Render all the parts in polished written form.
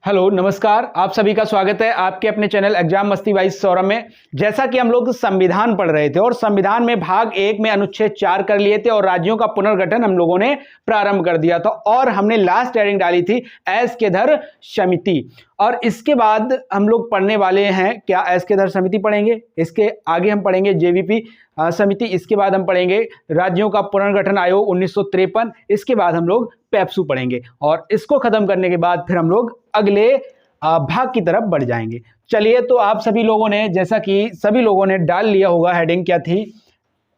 Hello नमस्कार, आप सभी का स्वागत है आपके अपने चैनल एग्जाम मस्ती वाइज सौरभ में। जैसा कि हम लोग संविधान पढ़ रहे थे और संविधान में भाग 1 में अनुच्छेद 4 कर लिए थे और राज्यों का पुनर्गठन हम लोगों ने प्रारंभ कर दिया था और हमने लास्ट हेडिंग डाली थी एस्केधर समिति। और इसके बाद हम लोग पढ़ने वाले हैं क्या, एस्केधर समिति पढ़ेंगे, इसके आगे हम पढ़ेंगे जेवीपी समिति, इसके बाद हम पढ़ेंगे राज्यों का पुनर्गठन आयोग 1953, इसके बाद हम लोग पेप्सू पढ़ेंगे और इसको खत्म करने के बाद फिर हम लोग अगले भाग की तरफ बढ़ जाएंगे। चलिए, तो आप सभी लोगों ने, जैसा कि सभी लोगों ने डाल लिया होगा, हेडिंग क्या थी,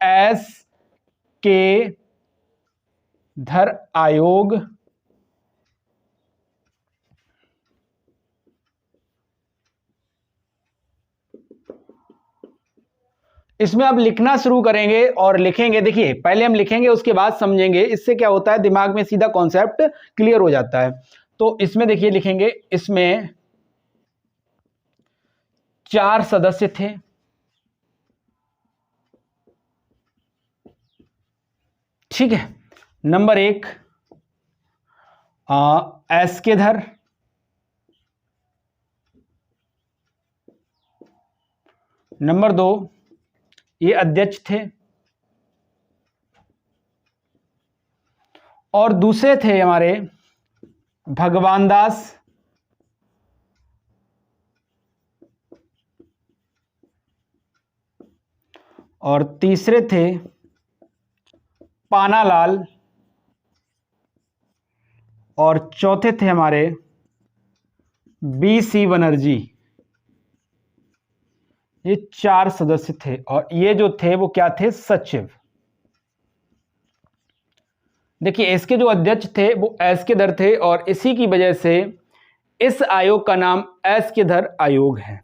एस्केधर आयोग इसमें अब लिखना शुरू करेंगे और लिखेंगे। देखिए, पहले हम लिखेंगे उसके बाद समझेंगे। इससे क्या होता है, दिमाग में सीधा कॉन्सेप्ट क्लियर हो जाता है। तो इसमें देखिए लिखेंगे, इसमें 4 सदस्य थे। ठीक है, नंबर 1 एस्केधर, नंबर 2 ये अध्यक्ष थे और दूसरे थे हमारे भगवान दास, और तीसरे थे पानालाल, और चौथे थे हमारे BC बनर्जी। ये 4 सदस्य थे और ये जो थे वो क्या थे, सचिव। देखिए, इसके जो अध्यक्ष थे वो एस्केधर थे और इसी की वजह से इस आयोग का नाम एस्केधर आयोग है।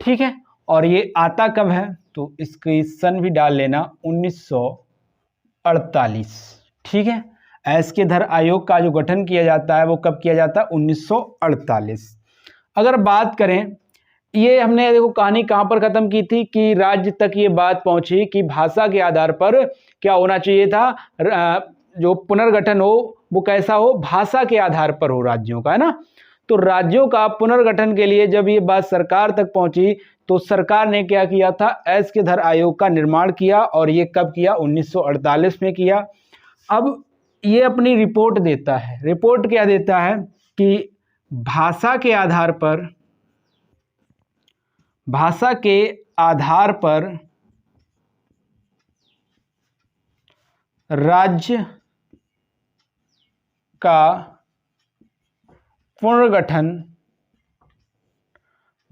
ठीक है, और ये आता कब है, तो इसकी सन भी डाल लेना, 1948। ठीक है, एस्केधर आयोग का जो गठन किया जाता है वो कब किया जाता है, 1948। अगर बात करें, ये हमने देखो कहानी कहाँ पर खत्म की थी कि राज्य तक ये बात पहुंची कि भाषा के आधार पर क्या होना चाहिए था, जो पुनर्गठन हो वो कैसा हो, भाषा के आधार पर हो राज्यों का, है ना। तो राज्यों का पुनर्गठन के लिए जब ये बात सरकार तक पहुंची तो सरकार ने क्या किया था, एस्केधर आयोग का निर्माण किया और ये कब किया, 1948 में किया। अब ये अपनी रिपोर्ट देता है। रिपोर्ट क्या देता है कि भाषा के आधार पर राज्य का पुनर्गठन,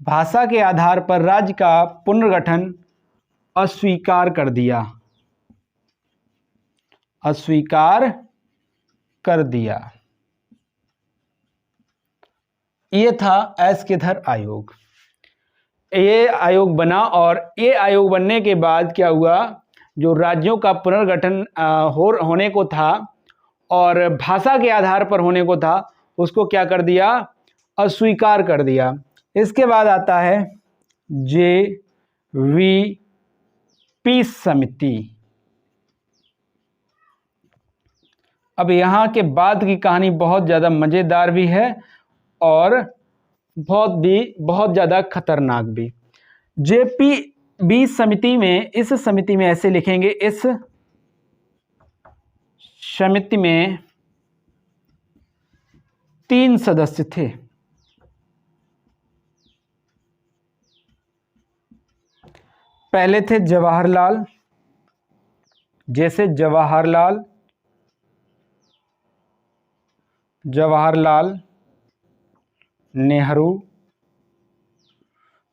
भाषा के आधार पर राज्य का पुनर्गठन अस्वीकार कर दिया, अस्वीकार कर दिया। ये था एस्केधर आयोग। ये आयोग बना और ये आयोग बनने के बाद क्या हुआ, जो राज्यों का पुनर्गठन होने को था और भाषा के आधार पर होने को था, उसको क्या कर दिया, अस्वीकार कर दिया। इसके बाद आता है JVP समिति। अब यहाँ के बाद की कहानी बहुत ज़्यादा मज़ेदार भी है और बहुत ज़्यादा खतरनाक भी। JPB समिति में, इस समिति में ऐसे लिखेंगे, इस समिति में 3 सदस्य थे। पहले थे जवाहरलाल, जैसे जवाहरलाल नेहरू।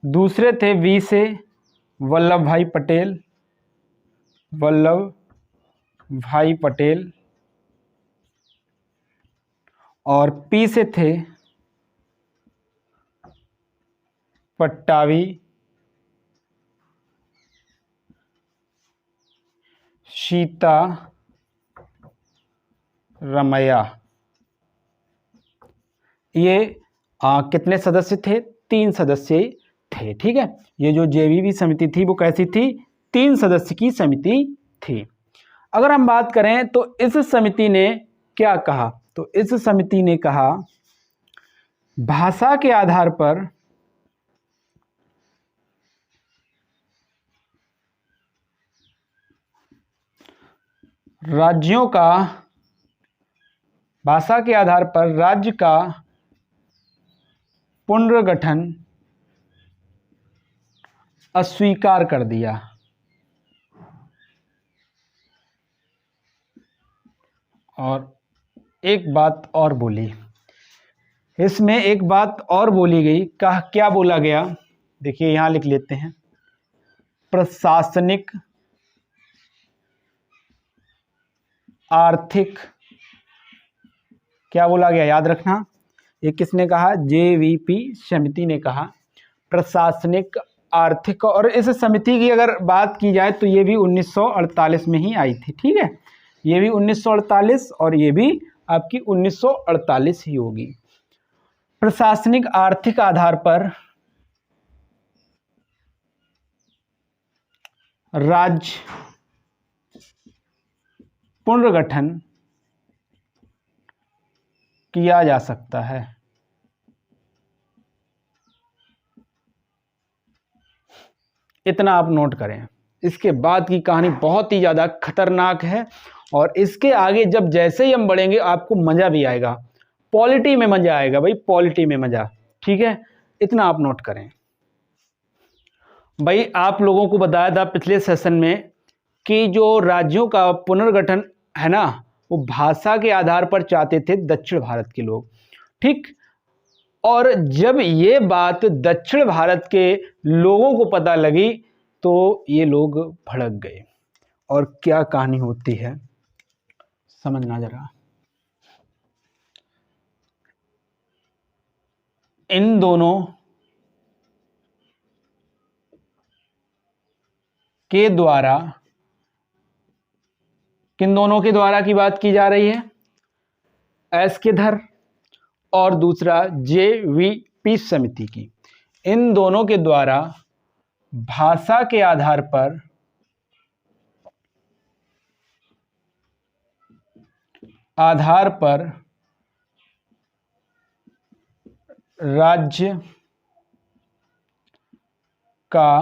दूसरे थे V से वल्लभ भाई पटेल, और P से थे पट्टाभी सीतारमैया। ये कितने सदस्य थे, 3 सदस्य थे। ठीक है, ये जो JVP समिति थी वो कैसी थी, 3 सदस्य की समिति थी। अगर हम बात करें तो इस समिति ने क्या कहा, तो इस समिति ने कहा भाषा के आधार पर राज्यों का, भाषा के आधार पर राज्य का पुनर्गठन अस्वीकार कर दिया। और एक बात और बोली, इसमें एक बात और बोली गई, क्या बोला गया, देखिए यहां लिख लेते हैं। प्रशासनिक, आर्थिक, क्या बोला गया याद रखना, ये किसने कहा, जेवीपी समिति ने कहा। प्रशासनिक, आर्थिक, और इस समिति की अगर बात की जाए तो ये भी 1948 में ही आई थी, ठीक है, ये भी 1948 और ये भी आपकी 1948 ही होगी। प्रशासनिक आर्थिक आधार पर राज्य पुनर्गठन किया जा सकता है। इतना आप नोट करें। इसके बाद की कहानी बहुत ही ज़्यादा खतरनाक है और इसके आगे जब जैसे ही हम बढ़ेंगे आपको मज़ा भी आएगा, पॉलिटी में मज़ा आएगा भाई, पॉलिटी में मज़ा, ठीक है, इतना आप नोट करें। भाई आप लोगों को बताया था पिछले सेशन में कि जो राज्यों का पुनर्गठन है ना, वो भाषा के आधार पर चाहते थे दक्षिण भारत के लोग, ठीक। और जब ये बात दक्षिण भारत के लोगों को पता लगी तो ये लोग भड़क गए। और क्या कहानी होती है समझना जरा। इन दोनों के द्वारा, किन दोनों के द्वारा की बात की जा रही है, एस के धर और दूसरा जेवीपी समिति की। इन दोनों के द्वारा भाषा के आधार पर राज्य का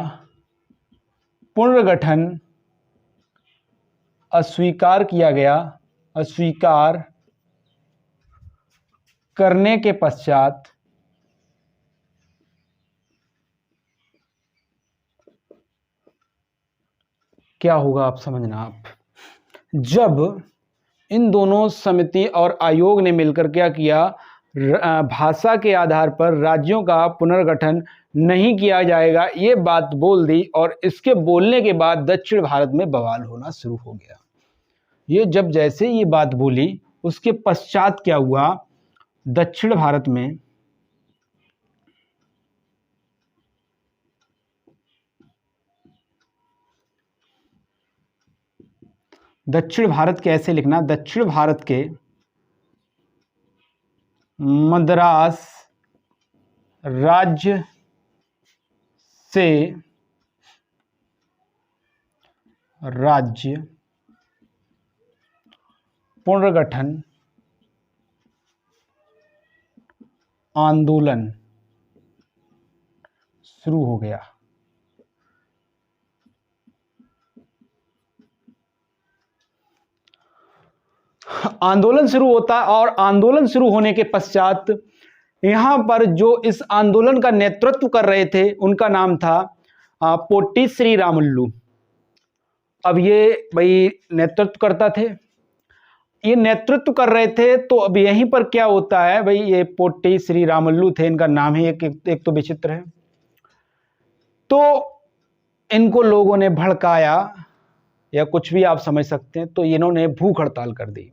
पुनर्गठन अस्वीकार किया गया। अस्वीकार करने के पश्चात क्या होगा आप समझना। आप जब इन दोनों समिति और आयोग ने मिलकर क्या किया, भाषा के आधार पर राज्यों का पुनर्गठन नहीं किया जाएगा, ये बात बोल दी। और इसके बोलने के बाद दक्षिण भारत में बवाल होना शुरू हो गया। ये जब जैसे ये बात बोली उसके पश्चात क्या हुआ, दक्षिण भारत में दक्षिण भारत के ऐसे लिखना, दक्षिण भारत के मद्रास राज्य से राज्य पुनर्गठन आंदोलन शुरू हो गया। आंदोलन शुरू होता और आंदोलन शुरू होने के पश्चात यहां पर जो इस आंदोलन का नेतृत्व कर रहे थे उनका नाम था पोट्टी श्री रामुलु। अब ये भाई नेतृत्व करता थे, ये नेतृत्व कर रहे थे। तो अब यहीं पर क्या होता है भाई, ये पोट्टी श्री रामुलु थे, इनका नाम ही एक तो विचित्र है। तो इनको लोगों ने भड़काया या कुछ भी आप समझ सकते हैं, तो इन्होंने भूख हड़ताल कर दी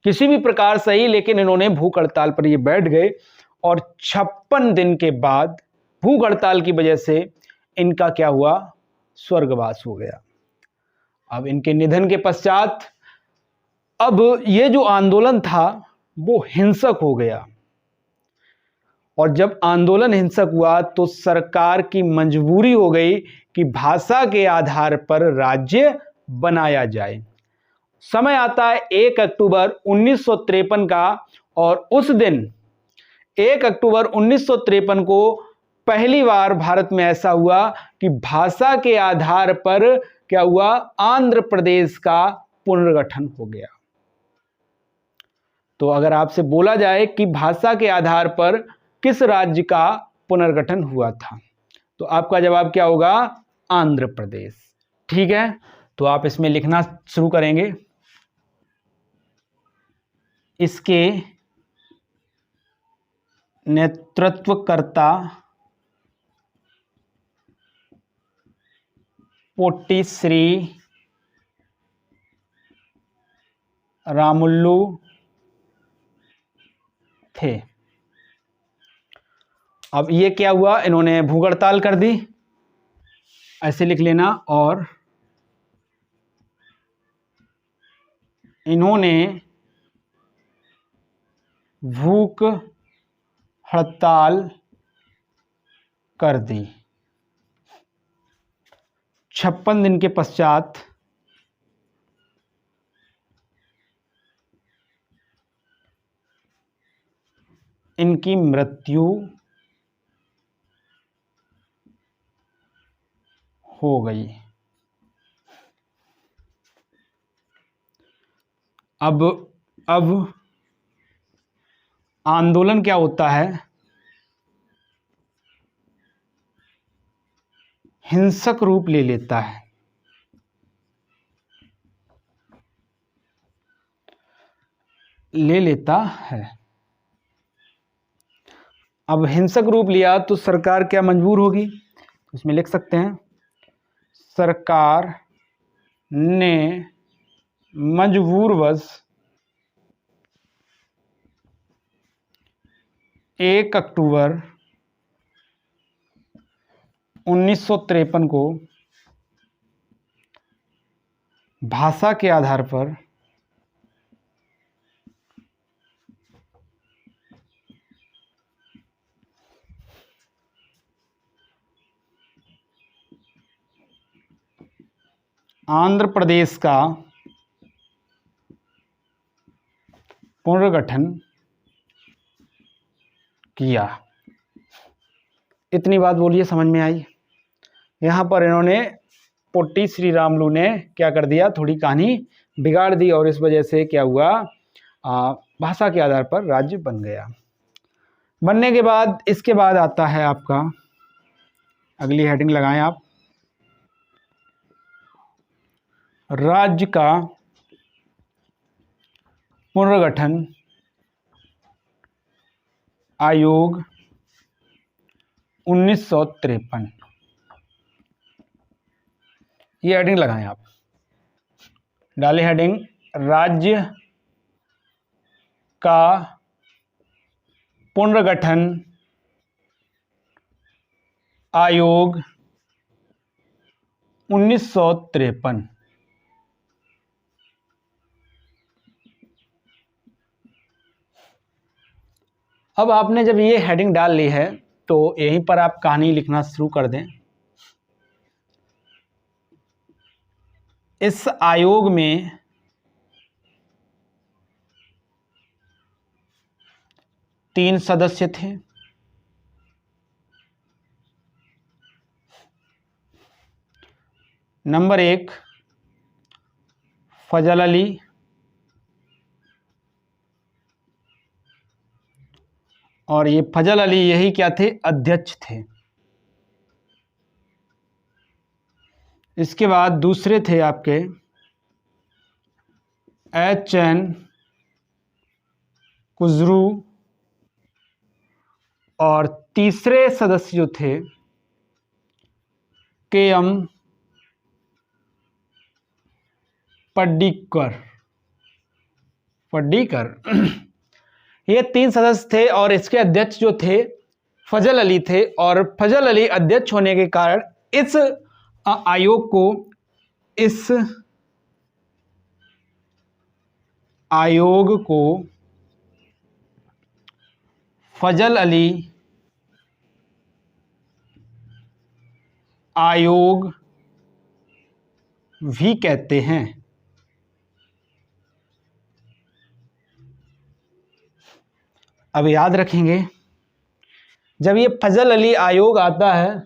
किसी भी प्रकार से ही, लेकिन इन्होंने भूख हड़ताल पर ये बैठ गए। और 56 दिन के बाद भूख हड़ताल की वजह से इनका क्या हुआ, स्वर्गवास हो गया। अब इनके निधन के पश्चात अब ये जो आंदोलन था वो हिंसक हो गया। और जब आंदोलन हिंसक हुआ तो सरकार की मजबूरी हो गई कि भाषा के आधार पर राज्य बनाया जाए। समय आता है 1 अक्टूबर 1953 का, और उस दिन 1 अक्टूबर 1953 को पहली बार भारत में ऐसा हुआ कि भाषा के आधार पर क्या हुआ, आंध्र प्रदेश का पुनर्गठन हो गया। तो अगर आपसे बोला जाए कि भाषा के आधार पर किस राज्य का पुनर्गठन हुआ था, तो आपका जवाब क्या होगा, आंध्र प्रदेश। ठीक है, तो आप इसमें लिखना शुरू करेंगे। इसके नेतृत्वकर्ता पोट्टी श्री रामुलु थे। अब ये क्या हुआ, इन्होंने भूख हड़ताल कर दी, ऐसे लिख लेना, और इन्होंने भूख हड़ताल कर दी। 56 दिन के पश्चात इनकी मृत्यु हो गई। अब आंदोलन क्या होता है, हिंसक रूप ले लेता है। अब हिंसक रूप लिया तो सरकार क्या मजबूर होगी, उसमें लिख सकते हैं, सरकार ने मजबूरवश 1 अक्टूबर 1953 को भाषा के आधार पर आंध्र प्रदेश का पुनर्गठन किया। इतनी बात बोलिए, समझ में आई। यहाँ पर इन्होंने, पोट्टी श्री रामुलु ने क्या कर दिया, थोड़ी कहानी बिगाड़ दी, और इस वजह से क्या हुआ, भाषा के आधार पर राज्य बन गया। बनने के बाद इसके बाद आता है आपका, अगली हेडिंग लगाएं आप, राज्य का पुनर्गठन आयोग 1953। ये हेडिंग लगाएं आप, डाले हेडिंग, राज्य का पुनर्गठन आयोग 1953। अब आपने जब ये हेडिंग डाल ली है तो यहीं पर आप कहानी लिखना शुरू कर दें। इस आयोग में 3 सदस्य थे। नंबर 1 फजल अली, और ये फजल अली यही क्या थे, अध्यक्ष थे। इसके बाद दूसरे थे आपके HN कुजरू, और तीसरे सदस्य जो थे KM पड्डीकर। ये 3 सदस्य थे, और इसके अध्यक्ष जो थे फजल अली थे, और फजल अली अध्यक्ष होने के कारण इस आयोग को फजल अली आयोग भी कहते हैं। अब याद रखेंगे जब ये फजल अली आयोग आता है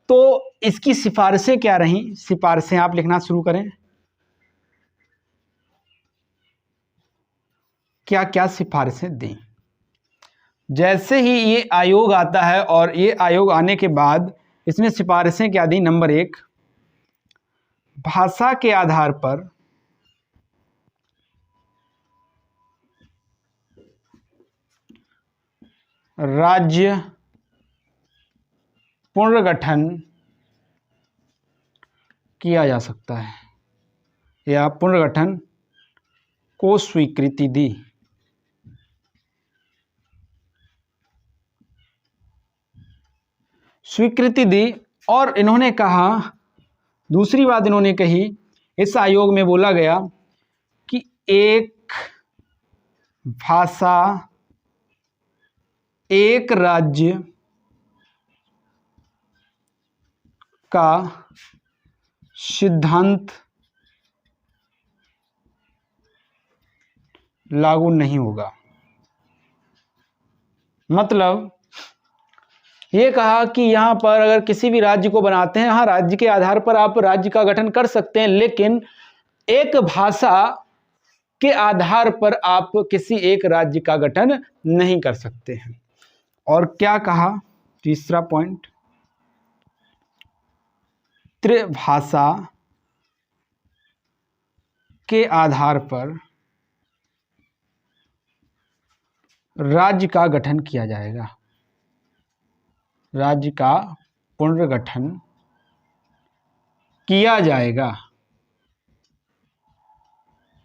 तो इसकी सिफारिशें क्या रहीं? सिफारिशें आप लिखना शुरू करें। क्या क्या सिफारिशें दी? जैसे ही ये आयोग आता है और ये आयोग आने के बाद इसने सिफारिशें क्या दी? नंबर 1, भाषा के आधार पर राज्य पुनर्गठन किया जा सकता है या पुनर्गठन को स्वीकृति दी। स्वीकृति दी। और इन्होंने कहा, दूसरी बात इन्होंने कही, इस आयोग में बोला गया कि एक भाषा एक राज्य का सिद्धांत लागू नहीं होगा। मतलब ये कहा कि यहाँ पर अगर किसी भी राज्य को बनाते हैं, हाँ राज्य के आधार पर आप राज्य का गठन कर सकते हैं, लेकिन एक भाषा के आधार पर आप किसी एक राज्य का गठन नहीं कर सकते हैं। और क्या कहा? तीसरा पॉइंट, त्रिभाषा के आधार पर राज्य का गठन किया जाएगा। राज्य का पुनर्गठन किया जाएगा।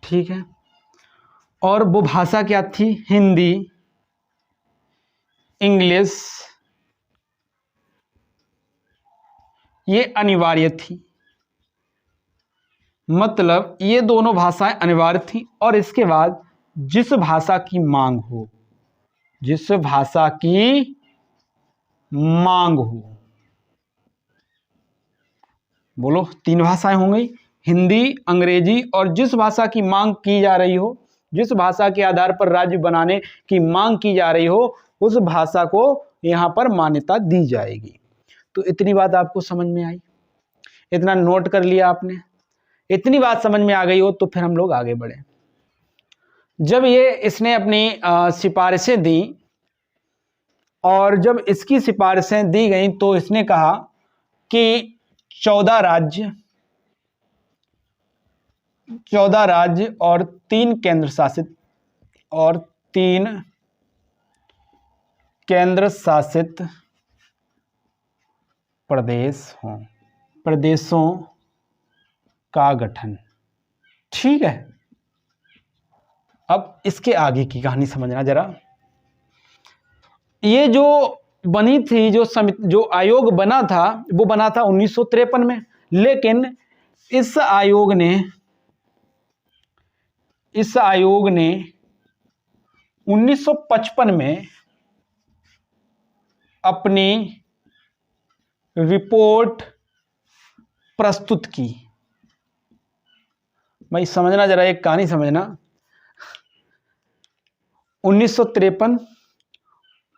ठीक है। और वो भाषा क्या थी? हिंदी, इंग्लिश, ये अनिवार्य थी। मतलब ये दोनों भाषाएं अनिवार्य थी। और इसके बाद जिस भाषा की मांग हो, जिस भाषा की मांग हो, बोलो 3 भाषाएं हो गई, हिंदी, अंग्रेजी, और जिस भाषा की मांग की जा रही हो, जिस भाषा के आधार पर राज्य बनाने की मांग की जा रही हो, उस भाषा को यहाँ पर मान्यता दी जाएगी। तो इतनी बात आपको समझ में आई? इतना नोट कर लिया आपने? इतनी बात समझ में आ गई हो तो फिर हम लोग आगे बढ़े। जब ये इसने अपनी सिफारिशें दी और जब इसकी सिफारिशें दी गई तो इसने कहा कि 14 राज्य और 3 केंद्र शासित प्रदेशों का गठन। ठीक है। अब इसके आगे की कहानी समझना जरा। ये जो बनी थी, जो आयोग बना था, वो बना था 1953 में, लेकिन इस आयोग ने 1955 में अपनी रिपोर्ट प्रस्तुत की। भाई समझना जरा, एक कहानी समझना। 1953,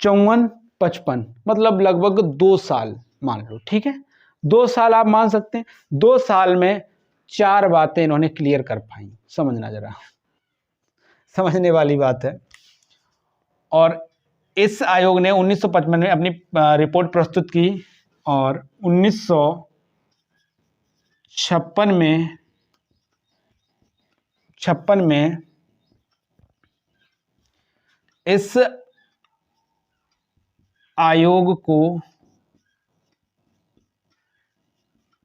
54, 55, मतलब लगभग 2 साल मान लो। ठीक है, 2 साल आप मान सकते हैं। 2 साल में 4 बातें इन्होंने क्लियर कर पाई। समझना जरा, समझने वाली बात है। और इस आयोग ने 1955 में अपनी रिपोर्ट प्रस्तुत की और 1956 में इस आयोग को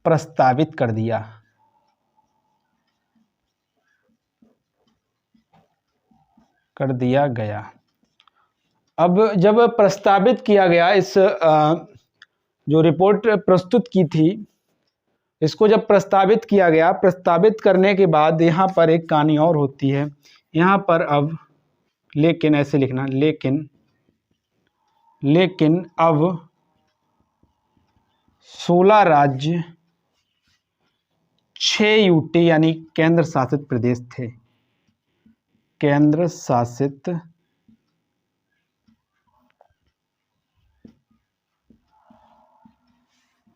प्रस्तावित कर दिया। गया। अब जब प्रस्तावित किया गया, इस जो रिपोर्ट प्रस्तुत की थी, इसको जब प्रस्तावित किया गया, प्रस्तावित करने के बाद यहाँ पर एक कहानी और होती है। यहाँ पर अब लेकिन ऐसे लिखना, लेकिन अब 16 राज्य, 6 यूटी यानी केंद्र शासित प्रदेश थे। केंद्र शासित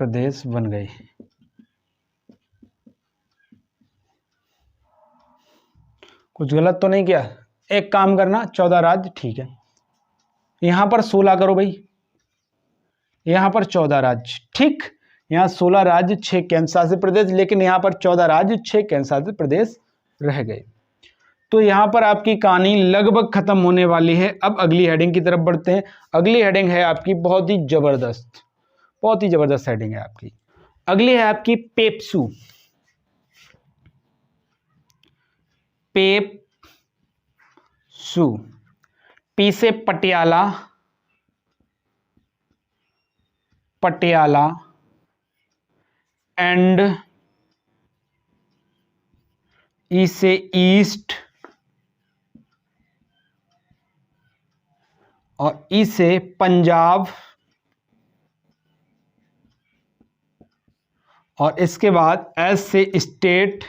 प्रदेश बन गई। कुछ गलत तो नहीं किया? एक काम करना, 14 राज्य, ठीक है, यहां पर 16 करो भाई, यहां पर 14 राज्य, ठीक, यहां 16 राज्य, 6 केंद्र शासित प्रदेश, लेकिन यहां पर 14 राज्य, 6 केंद्र शासित प्रदेश रह गए। तो यहां पर आपकी कहानी लगभग खत्म होने वाली है। अब अगली हेडिंग की तरफ बढ़ते हैं। अगली हेडिंग है आपकी बहुत ही जबरदस्त, बहुत ही जबरदस्त हेडिंग है आपकी। अगली है आपकी पेप्सू। पेप्सू, पी से पटियाला, पटियाला एंड ई से ईस्ट और ई से पंजाब और इसके बाद एस से स्टेट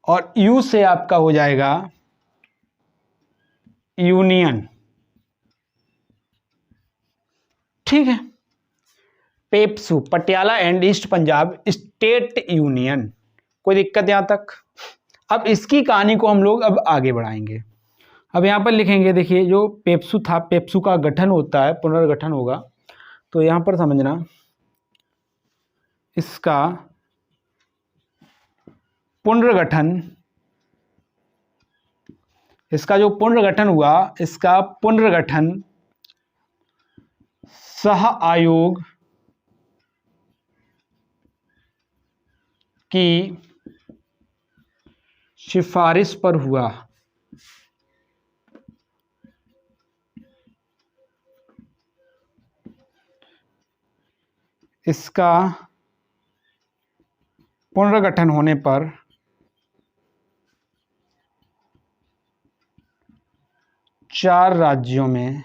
और यू से आपका हो जाएगा यूनियन, ठीक है। PEPSU, Patiala and east Punjab state union, कोई दिक्कत यहां तक? अब इसकी कहानी को हम लोग अब आगे बढ़ाएंगे। अब यहां पर लिखेंगे, देखिए जो पेप्सू था, पेप्सू का गठन होता है, पुनर्गठन होगा, तो यहां पर समझना इसका पुनर्गठन, इसका जो पुनर्गठन हुआ, इसका पुनर्गठन सह आयोग की सिफारिश पर हुआ। इसका पुनर्गठन होने पर 4 राज्यों में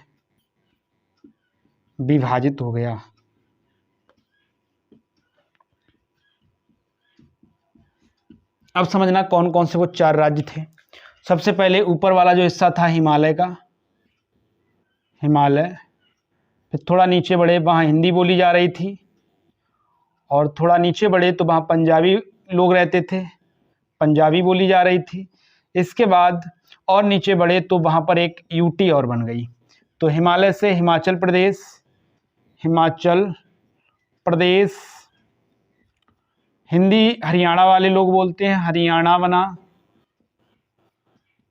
विभाजित हो गया। अब समझना कौन कौन से वो 4 राज्य थे। सबसे पहले ऊपर वाला जो हिस्सा था हिमालय का, हिमालय, फिर थोड़ा नीचे बढ़े, वहाँ हिंदी बोली जा रही थी, और थोड़ा नीचे बढ़े तो वहाँ पंजाबी लोग रहते थे, पंजाबी बोली जा रही थी। इसके बाद और नीचे बढ़े तो वहाँ पर एक यूटी और बन गई। तो हिमालय से हिमाचल प्रदेश, हिमाचल प्रदेश, हिंदी हरियाणा वाले लोग बोलते हैं, हरियाणा बना,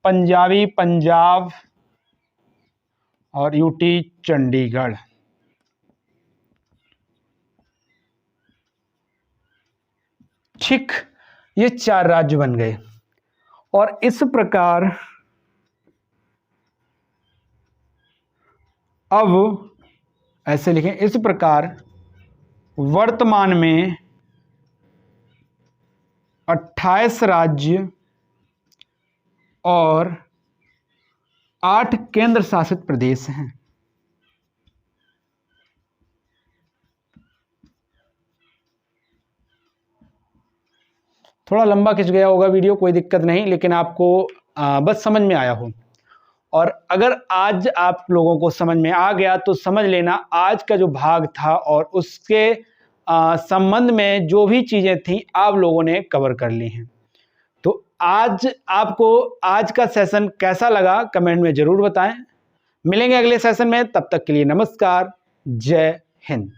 पंजाबी पंजाब और यूटी चंडीगढ़। ठीक, ये 4 राज्य बन गए। और इस प्रकार अब ऐसे लिखें, इस प्रकार वर्तमान में 28 राज्य और 8 केंद्र शासित प्रदेश हैं। थोड़ा लंबा खिंच गया होगा वीडियो, कोई दिक्कत नहीं, लेकिन आपको बस समझ में आया हो। और अगर आज आप लोगों को समझ में आ गया तो समझ लेना आज का जो भाग था और उसके संबंध में जो भी चीज़ें थी आप लोगों ने कवर कर ली हैं। तो आज आपको आज का सेशन कैसा लगा कमेंट में ज़रूर बताएं। मिलेंगे अगले सेशन में, तब तक के लिए नमस्कार, जय हिंद।